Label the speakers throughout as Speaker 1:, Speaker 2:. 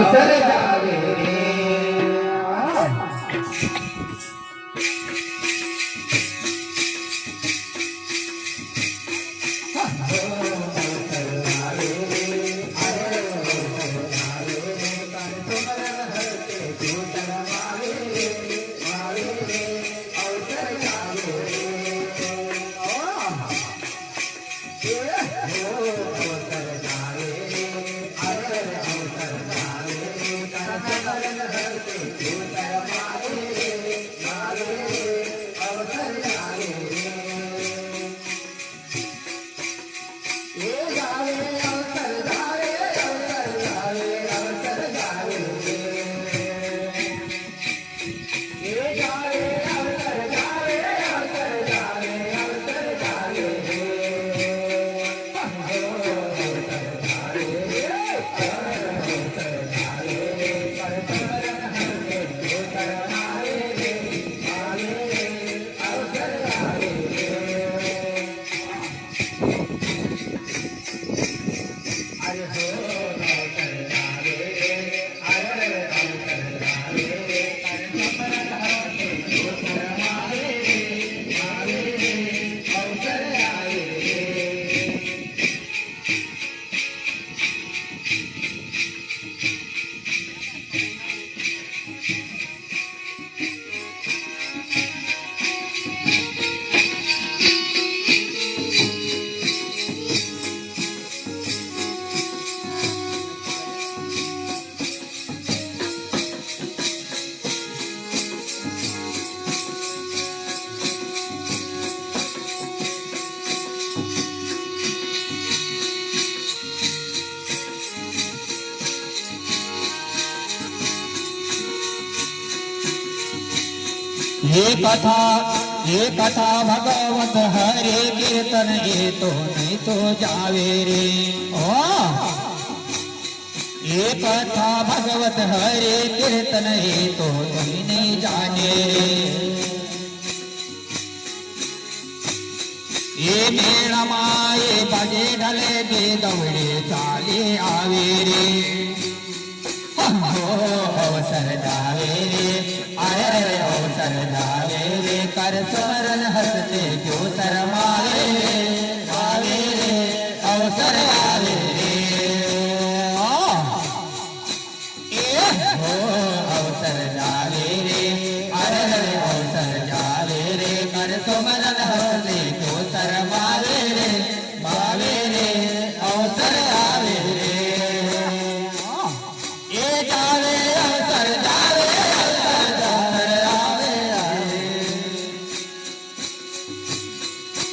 Speaker 1: अवसर जावे रे
Speaker 2: ये कथा भगवत हरे कीर्तन ये तो नहीं तो जावे रे ये कथा भगवत हरे कीर्तन ये तो कोई नहीं जाने रे ये मेरा माए बजे ढले दे दौड़े चाले आवे रे अवसर जावे रे आए रे अवसर जावे रे कर सुमरन हंसते क्यों शर्मावे रे आवे रे अवसर आवे रे अवसर जावे रे अरे रे अवसर जावे रे कर सुमरन हंसते क्यों शर्मावे रे बावे रे अवसर आवे रे ये जावे अवसर जावे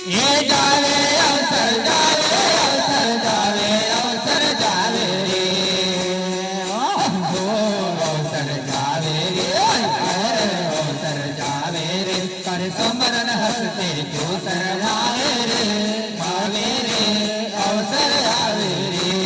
Speaker 2: ये जावे अवसर जावे अवसर जावे अवसर जावे रे अवसर जावे रे अवसर जावे रे कर सुमरन हंसते क्यों शर्मावे रे मावे रे अवसर आवे रे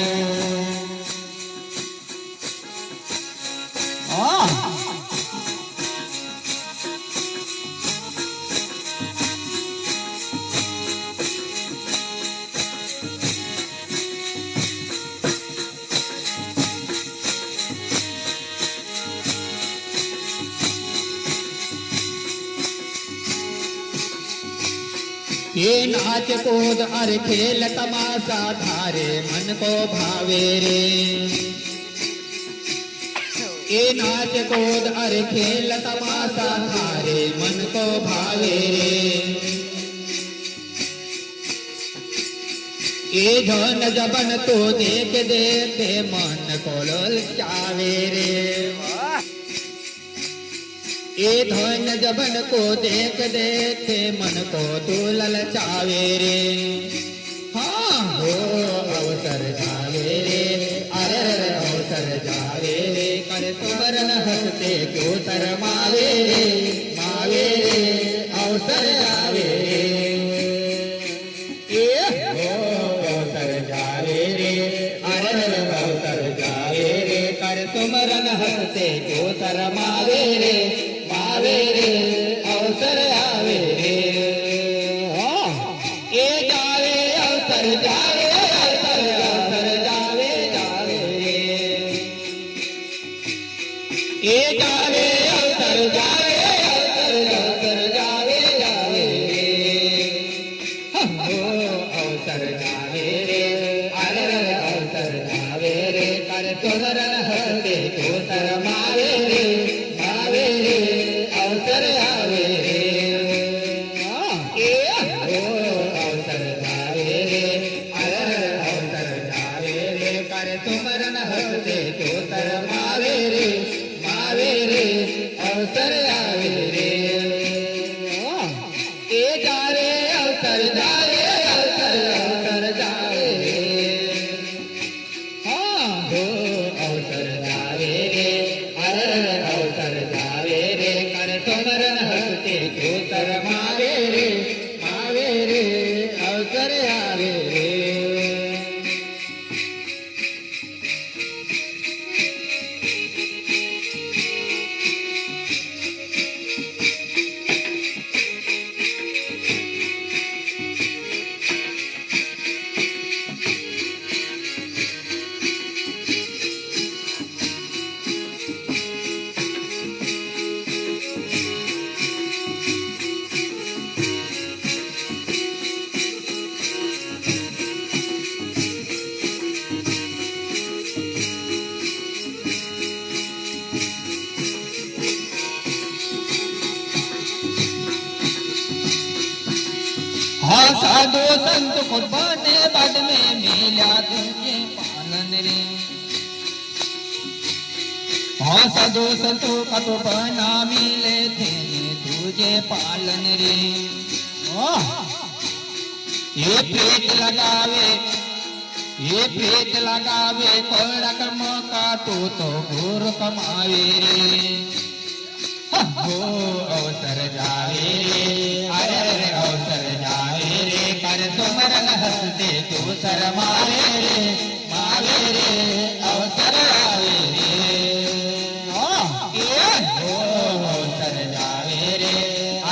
Speaker 2: ये नाच कूद और खेल तमाशा धारे मन को भावे रे ये नाच कूद और खेल तमाशा धारे मन को भावे रे ये धन जबन तो देख देख मन को ललचावे रे ये धन जबन को देख देख मन को तू ललचावे रे हाँ हो अवसर जावे रे अरे रे अवसर जावे रे कर सुमरन हंसते क्यों शर्मावे रे मावे रे अवसर जावे रे अवसर जावे रे अरे रे अवसर जावे रे कर सुमरन हंसते क्यों शर्मावे रे आवे रे अवसर आवे रे ये जावे अवसर जावे अवसर अवसर जावे जावे रे એ જાવે અવસર જાવે અવસર જાવે જાવે હો અવસર જાવે રે અરે અવસર જાવે રે કર તોરણ હતે તો શરમાવે રે આવે રે અવસર આવે રે એ હો અવસર જાવે રે અરે અવસર જાવે રે કર તોરણ હતે તો શરમાવે રે આવે રે અવસર આવે રે એ જાવે અવસર જાવે અવસર જાવે હા હો અવસર જાવે રે અરે અવસર જાવે રે કર તોમરણ હસ્તે તો શરમાવે રે આવે રે અવસર આવે રે हाँ साधु संत कुर्बाने बद में मिला तुझे पालन रे हाँ साधु संत कुर्बाना मिले थे तुझे पालन रे ये पेट लगावे कोड़ा कर्म का तो घोर कमावे रे हो अवसर जावे रे अरे अवसर जावे रे कर सुमरन हंसते तू शरमावे रे मावे रे अवसर आवे रे हो अवसर जावे रे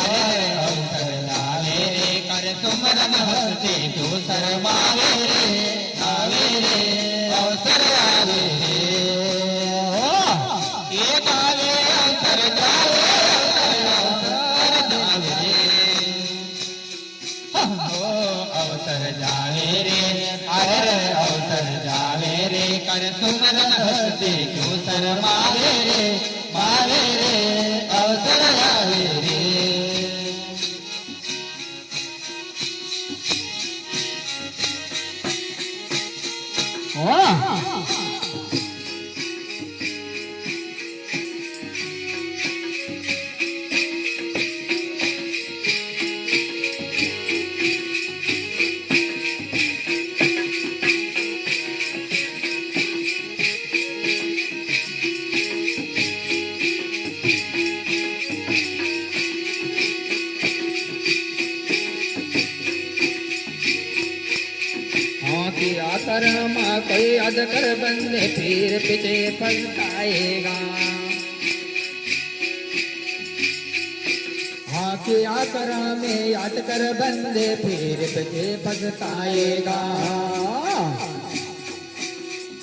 Speaker 2: अरे अवसर जावे रे कर सुमरन हंसते तू शरमावे रे आवे रे अवसर आवे रे एक आवे अवसर जावे अवसर जावे रे अरे अवसर जावे रे कर सुमरन हस्ते तू शरमावे रे मावे रे अवसर आवे रे कर्म कोई अजकर बंदे फिर पीछे पछताएगा हाँ किया कर्म में याद कर बंदे फिर पीछे पछताएगा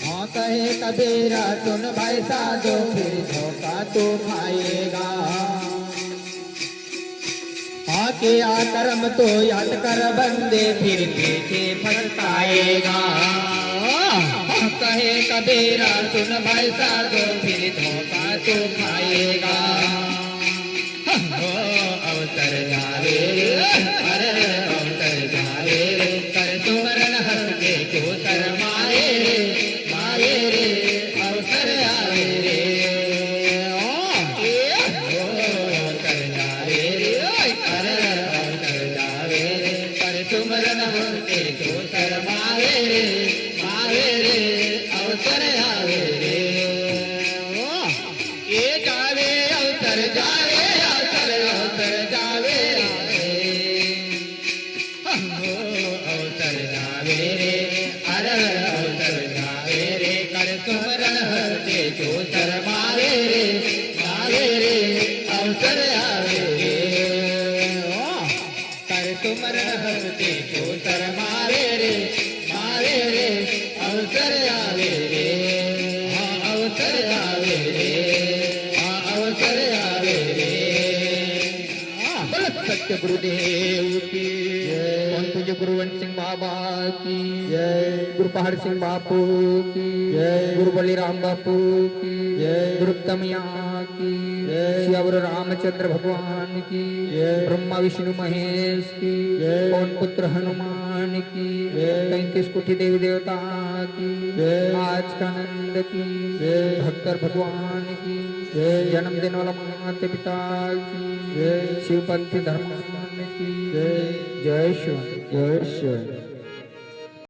Speaker 2: हाँ कहे कबीरा सुन भाई साधो फिर धोखा तो खाएगा हाँ किया कर्म तो याद कर बंदे फिर पीछे पछताएगा कहे कबीरा सुन भाई साधो फिर धोखा तो खाएगा अवसर जावे अरे अवसर जावे कर सुमरन हंसते तो शरमावे रे मावे रे अवसर आवे रे अवसर जावे रे अरे अवसर जावे रे कर सुमरन हंसते तो शरमावे रे मावे रे अवसर आवे रे ये जावे अवसर जावे अवसर अवसर जावे अवसर जावे रे अरे अवसर जावे रे कर सुमरन हस्ते तो शरमावे रे मावे रे अवसर आवे रे कर सुमरन हस्ते तो शरमावे रे मावे रे अवसर आवे रे हाँ अवसर आवे रे सत्य गुरुदेव की जय। पवन पूज्य गुरुवंत सिंह बाबा की जय। गुरु पहाड़ सिंह बापू की जय। गुरु बलिराम बापू की जय। गुरुत्तम की जय। श्यावर रामचंद्र भगवान की जय। ब्रह्मा विष्णु महेश की जय। पवन पुत्र हनुमान की जय। 33 कोटि देवी देवता की जय। आज का आनंद की जय। भक्तर भगवान की जय। जन्मदिन वाला माता पिता की जय। शिवपंथी धर्म की जय। जय शिव जय शिव।